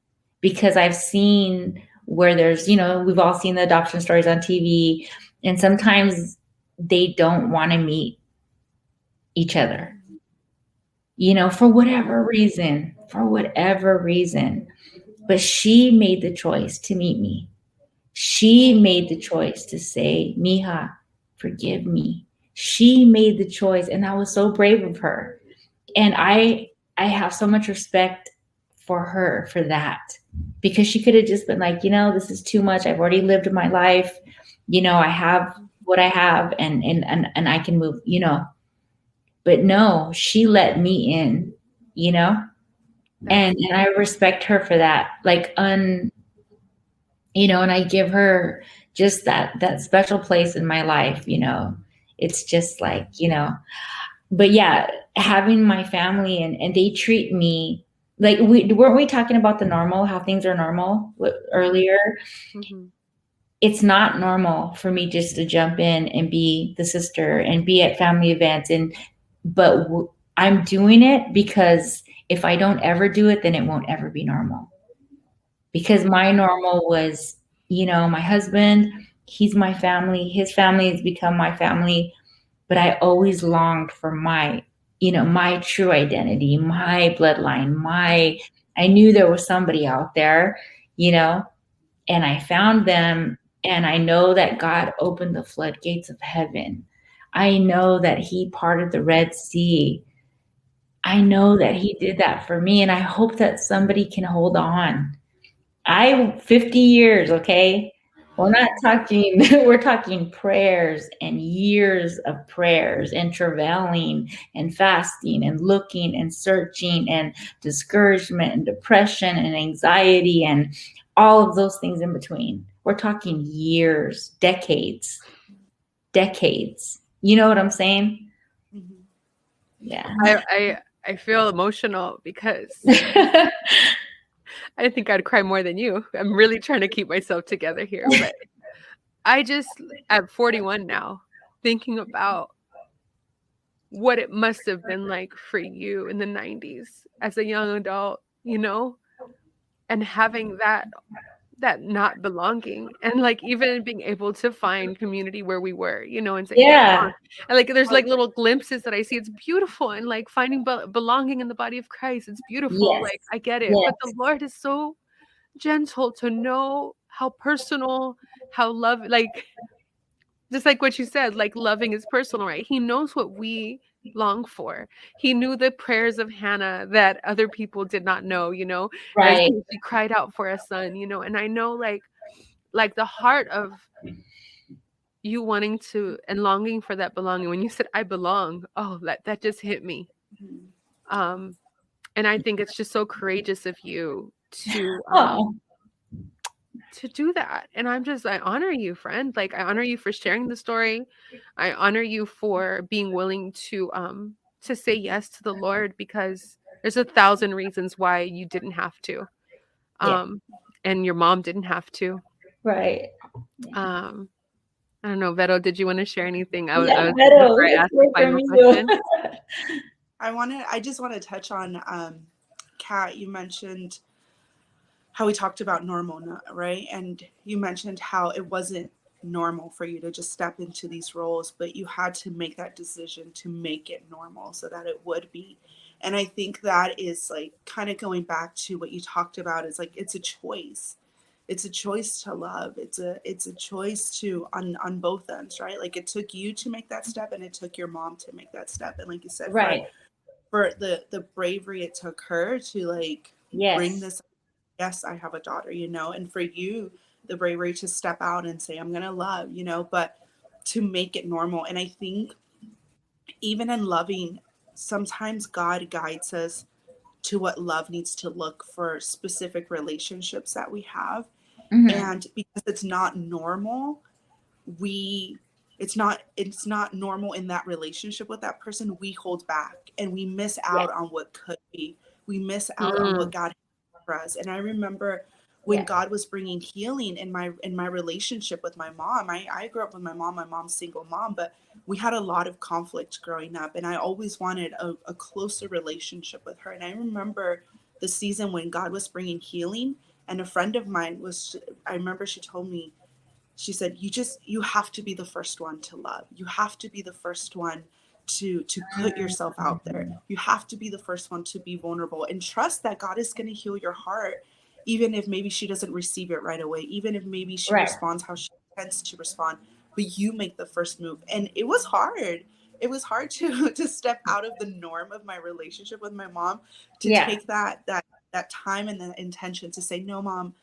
because I've seen where there's, we've all seen the adoption stories on TV, and sometimes they don't want to meet each other, for whatever reason, but she made the choice to meet me. She made the choice to say, Mija, forgive me. She made the choice, and that was so brave of her. And I have so much respect for her for that, because she could have just been like, this is too much. I've already lived my life. I have what I have, and I can move, but no, she let me in, and I respect her for that. Like, and I give her just that special place in my life, it's just like, but yeah, having my family and they treat me like, weren't we talking about the normal, how things are normal earlier? Mm-hmm. It's not normal for me just to jump in and be the sister and be at family events. But I'm doing it because if I don't ever do it, then it won't ever be normal. because my normal was, my husband, he's my family, his family has become my family, but I always longed for my true identity, my bloodline, I knew there was somebody out there, and I found them. And I know that God opened the floodgates of heaven. I know that he parted the Red Sea. I know that he did that for me. And I hope that somebody can hold on. 50 years, okay? We're not talking, we're talking prayers and years of prayers and travailing and fasting and looking and searching and discouragement and depression and anxiety and all of those things in between. We're talking years, decades. You know what I'm saying? Mhm. Yeah. I feel emotional because I think I'd cry more than you. I'm really trying to keep myself together here. But I just, at 41 now, thinking about what it must have been like for you in the 90s as a young adult, and having that not belonging, and like even being able to find community where we were, and say, yeah, Yeah. and like there's like little glimpses that I see. It's beautiful, and like finding belonging in the body of Christ, it's beautiful. Yes. Like I get it, Yes. but the Lord is so gentle to know how personal, how love, like just like what you said, like loving is personal, right? He knows what we long for. He knew the prayers of Hannah that other people did not know, as Right. she cried out for a son, and I know like the heart of you wanting to and longing for that belonging. When you said I belong, oh, that just hit me. Mhm. Um and I think it's just so courageous of you Oh, to do that. And I honor you, friend. Like I honor you for sharing the story. I honor you for being willing to say yes to the Lord, because there's 1,000 reasons why you didn't have to. yeah. And your mom didn't have to. Right. Um I don't know, Vero, did you want to share anything? I Yeah, was Beto, before I let's asked the hear from final you. question. I just want to touch on, Kat, you mentioned how we talked about normal, right? And you mentioned how it wasn't normal for you to just step into these roles, but you had to make that decision to make it normal so that it would be. And I think that is like kind of going back to what you talked about, is like it's a choice. It's a choice to love. It's a choice to on both ends, right? Like it took you to make that step, and it took your mom to make that step. And like you said, Right. for the bravery it took her to like bring Yes. this, yes, I have a daughter, and for you, the bravery to step out and say, I'm going to love, but to make it normal. And I think even in loving, sometimes God guides us to what love needs to look for specific relationships that we have. Hmm. And because it's not normal, we it's not normal in that relationship with that person, we hold back and we miss Yes. out on what could be. We miss out on Mm, what God has for us. And I remember when Yes. God was bringing healing in my relationship with my mom. I grew up with my mom's single mom, but we had a lot of conflict growing up, and I always wanted a closer relationship with her. And I remember the season when God was bringing healing, and a friend of mine I remember she told me, she said, you have to be the first one to love. You have to be the first one to put yourself out there. You have to be the first one to be vulnerable and trust that God is going to heal your heart, even if maybe she doesn't receive it right away, even if maybe she Right. responds how she tends to respond, but you make the first move. And it was hard. It was hard to step out of the norm of my relationship with my mom, to Yeah. take that time and the intention to say, no, mom,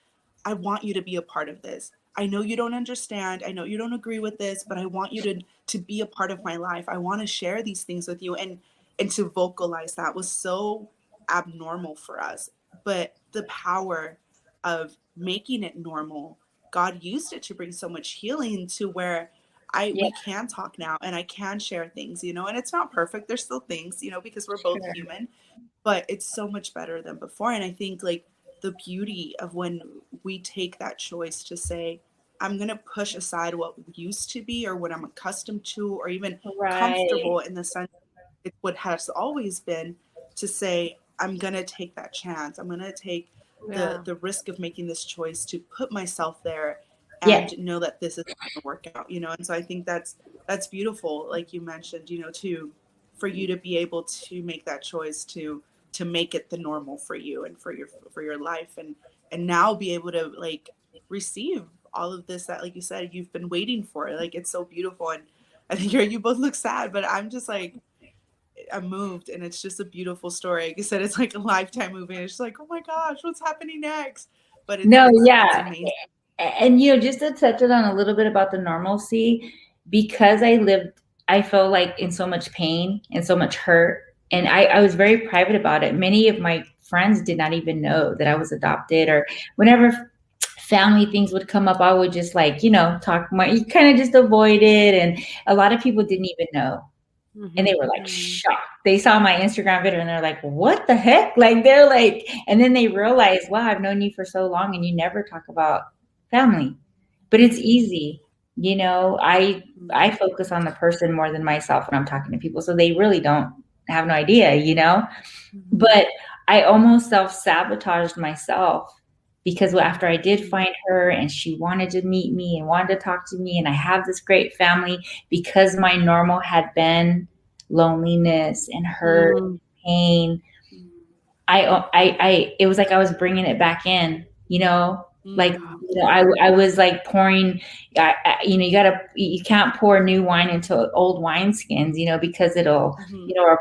I want you to be a part of this. I know you don't understand. I know you don't agree with this, but I want you to be a part of my life. I want to share these things with you. And to vocalize that was so abnormal for us. But the power of making it normal, God used it to bring so much healing to where Yeah. we can talk now, and I can share things, and it's not perfect. There's still things, because we're both Sure. human, but it's so much better than before. And I think like the beauty of when we take that choice to say, I'm going to push aside what used to be or what I'm accustomed to or even Right. comfortable in the sense it's what has always been, to say, I'm going to take that chance. I'm going to take the risk of making this choice to put myself there Yeah. and know that this is going to work out, you know. And so I think that's beautiful, like you mentioned, you know, to for you to be able to make that choice to make it the normal for you and for your life, and now be able to like receive all of this that, like you said, you've been waiting for. Like, it's so beautiful. And I think you both look sad, but I'm just like, I'm moved, and it's just a beautiful story. Like you said, it's like a Lifetime movie. And it's just like, oh my gosh, what's happening next? But it's amazing. And just to touch it on a little bit about the normalcy, because I felt like in so much pain and so much hurt, and I was very private about it. Many of my friends did not even know that I was adopted, or whenever family things would come up, I would just like, talk more, you kind of just avoid it. And a lot of people didn't even know. And they were like shocked. They saw my Instagram video and they're like, what the heck? Like, they're like, and then they realized, wow, I've known you for so long and you never talk about family. But it's easy. I focus on the person more than myself when I'm talking to people. So they really don't have no idea, But I almost self-sabotaged myself, because after I did find her and she wanted to meet me and wanted to talk to me, and I have this great family, because my normal had been loneliness and hurt, pain, it was like I was bringing it back in, like, I was like pouring, you can't pour new wine into old wineskins, because it'll, or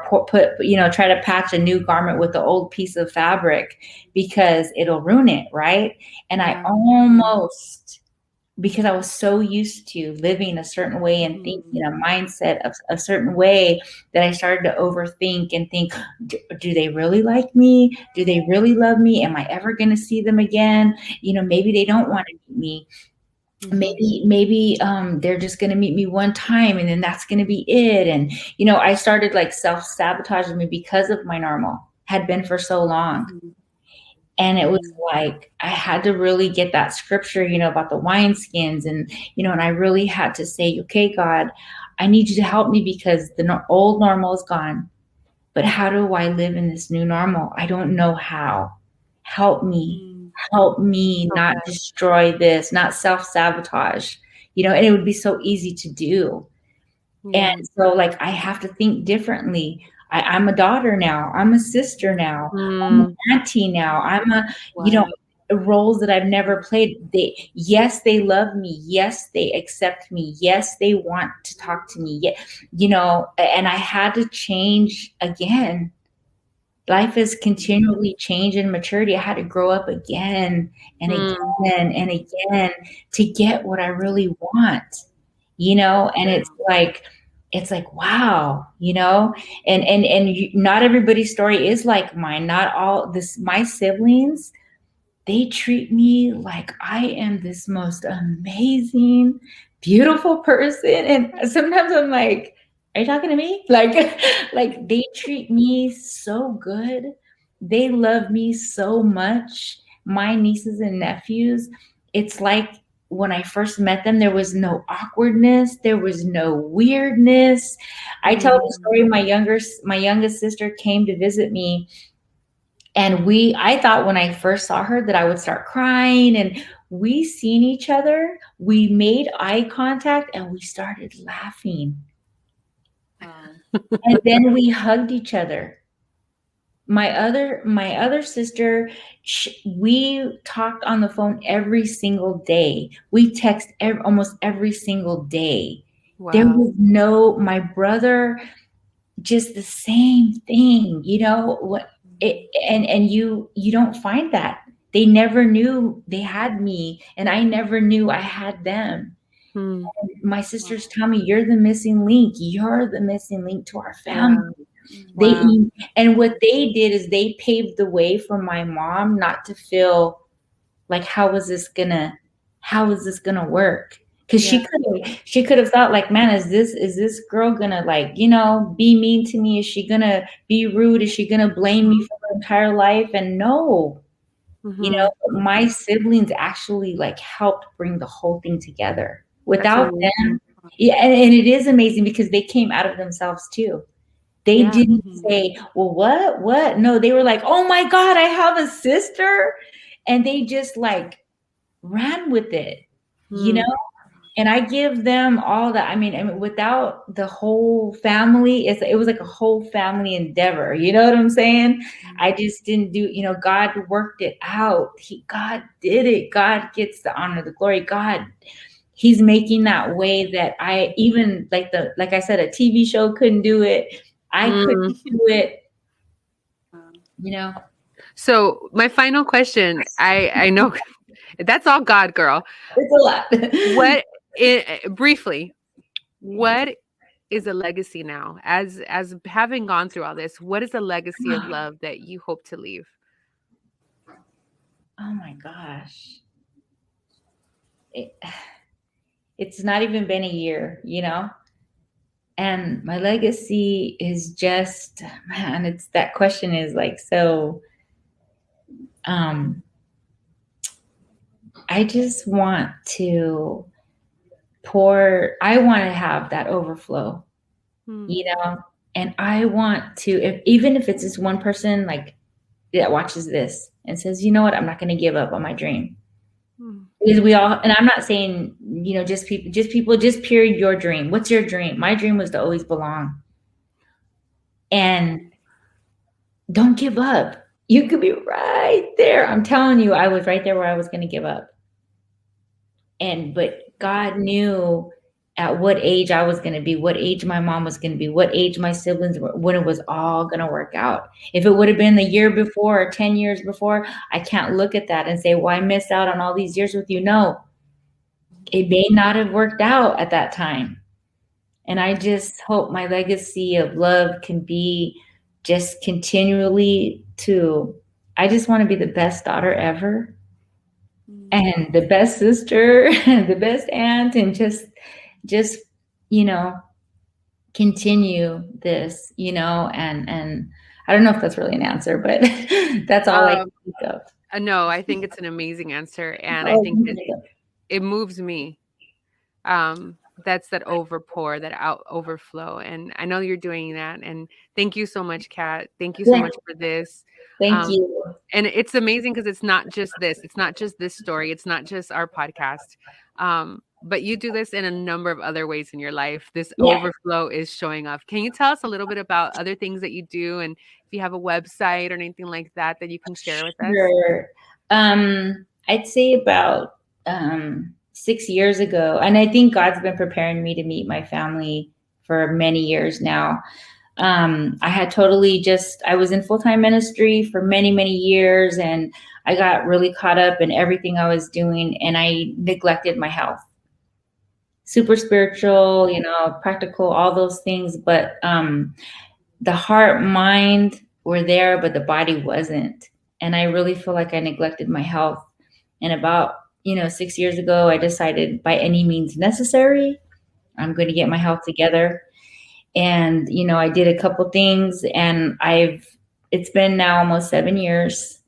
try to patch a new garment with the old piece of fabric, because it'll ruin it. Right. And I almost, because I was so used to living a certain way and thinking a mindset of a certain way, that I started to overthink and think, do they really like me? Do they really love me? Am I ever going to see them again? Maybe they don't want to meet me. Maybe they're just going to meet me one time and then that's going to be it. And, I started like self-sabotaging me because of my normal had been for so long. And it was like, I had to really get that scripture, about the wineskins, and, and I really had to say, okay, God, I need you to help me, because the old normal is gone. But how do I live in this new normal? I don't know how. Help me not destroy this, not self-sabotage, and it would be so easy to do. And so like, I have to think differently. I'm a daughter now. I'm a sister now. I'm an auntie now. I'm roles that I've never played. They love me. Yes, they accept me. Yes, they want to talk to me. And I had to change again. Life is continually change and maturity. I had to grow up again and again and again to get what I really want, and it's like, wow, and not everybody's story is like mine. Not all my siblings, they treat me like I am this most amazing, beautiful person. And sometimes I'm like, are you talking to me? Like they treat me so good. They love me so much. My nieces and nephews, it's like, when I first met them, there was no awkwardness. There was no weirdness. I tell the story, my youngest sister came to visit me, and I thought when I first saw her that I would start crying, and we seen each other. We made eye contact and we started laughing. And then we hugged each other. My other sister, we talked on the phone every single day. We text almost every single day. Wow. There was my brother, just the same thing, and you don't find that. They never knew they had me, and I never knew I had them. My sisters tell me, you're the missing link. You're the missing link to our family. Wow. And what they did is they paved the way for my mom not to feel like, how is this gonna work? Because she could have thought like, man, is this girl gonna be mean to me? Is she gonna be rude? Is she gonna blame me for her entire life? And no, my siblings actually helped bring the whole thing together. Without them, and it is amazing because they came out of themselves too. They didn't say, well, what? No, they were like, oh my God, I have a sister. and they just like ran with it, you know? And I give them all that. I mean, without the whole family, it was like a whole family endeavor. You know what I'm saying? I just didn't do, God worked it out. God did it. God gets the honor, the glory. He's making that way that I even like I said, a TV show couldn't do it. I couldn't do it, So my final question, I know that's all God, girl. It's a lot. Briefly, what is a legacy now? As having gone through all this, what is a legacy of love that you hope to leave? Oh my gosh. It's not even been a year, and my legacy is just, man, it's that question is like, so, I just want to I want to have that overflow, and I want to, even if it's just one person like that watches this and says, you know what, I'm not going to give up on my dream. Because we all, and I'm not saying, just pure your dream. What's your dream? My dream was to always belong. And don't give up. You could be right there. I'm telling you, I was right there where I was going to give up. But God knew at what age I was going to be, what age my mom was going to be, what age my siblings were, when it was all going to work out. If it would have been the year before or 10 years before, I can't look at that and say, well, I missed out on all these years with you. No, it may not have worked out at that time. And I just hope my legacy of love can be just continually I just want to be the best daughter ever and the best sister and the best aunt, and just continue this, and I don't know if that's really an answer, but that's all I can think of. No, I think it's an amazing answer, and I think it moves me. That's that overpour, that overflow, and I know you're doing that. And thank you so much, Kat. Thank you so much for this. Thank you. And it's amazing because it's not just this. It's not just this story. It's not just our podcast. But you do this in a number of other ways in your life. This overflow is showing up. Can you tell us a little bit about other things that you do, and if you have a website or anything like that that you can share with us? Sure. I'd say about 6 years ago, and I think God's been preparing me to meet my family for many years now. I was in full-time ministry for many, many years, and I got really caught up in everything I was doing, and I neglected my health. Super spiritual, practical, all those things, but the heart, mind were there, but the body wasn't. And I really feel like I neglected my health. And about 6 years ago, I decided by any means necessary, I'm going to get my health together. And, I did a couple things, and it's been now almost 7 years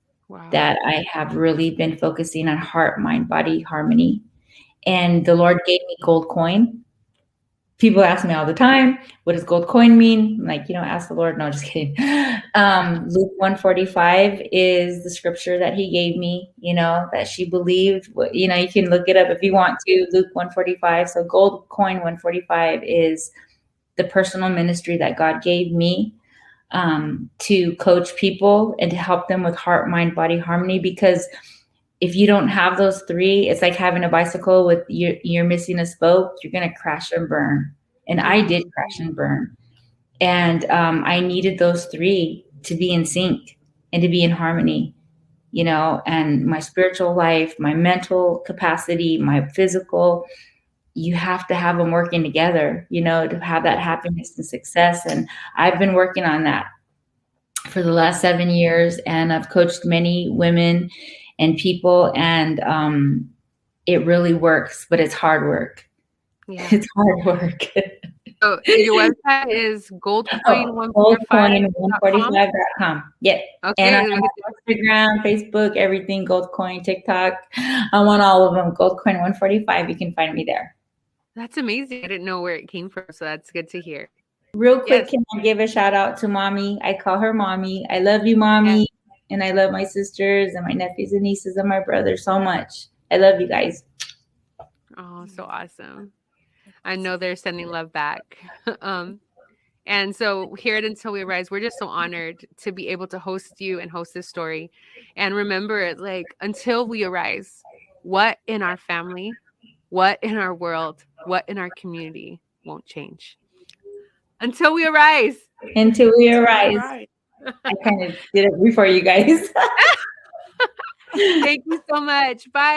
that I have really been focusing on heart, mind, body harmony. And the Lord gave me gold coin. People ask me all the time, what does gold coin mean? I'm like, ask the Lord. No, just kidding. Luke 145 is the scripture that he gave me, that she believed. You can look it up if you want to, Luke 145. So gold coin 145 is the personal ministry that God gave me to coach people and to help them with heart, mind, body harmony. Because if you don't have those three, it's like having a bicycle with you're missing a spoke. You're going to crash and burn. And I did crash and burn. And I needed those three to be in sync and to be in harmony, and my spiritual life, my mental capacity, my physical, you have to have them working together, to have that happiness and success. And I've been working on that for the last 7 years, and I've coached many women and people, and it really works, but it's hard work. Yeah. It's hard work. So your website is goldcoin145.com. Yeah. Okay. And on Instagram, Facebook, everything, Goldcoin, TikTok. I'm on all of them. Goldcoin145. You can find me there. That's amazing. I didn't know where it came from, so that's good to hear. Real quick, Can I give a shout out to Mommy? I call her Mommy. I love you, Mommy. And I love my sisters and my nephews and nieces and my brother so much. I love you guys. Oh, so awesome. I know they're sending love back. And so here at Until We Arise, we're just so honored to be able to host you and host this story. And remember, like, until we arise, what in our family, what in our world, what in our community won't change? Until we arise. Until we arise. Right. I kind of did it before you guys. Thank you so much. Bye.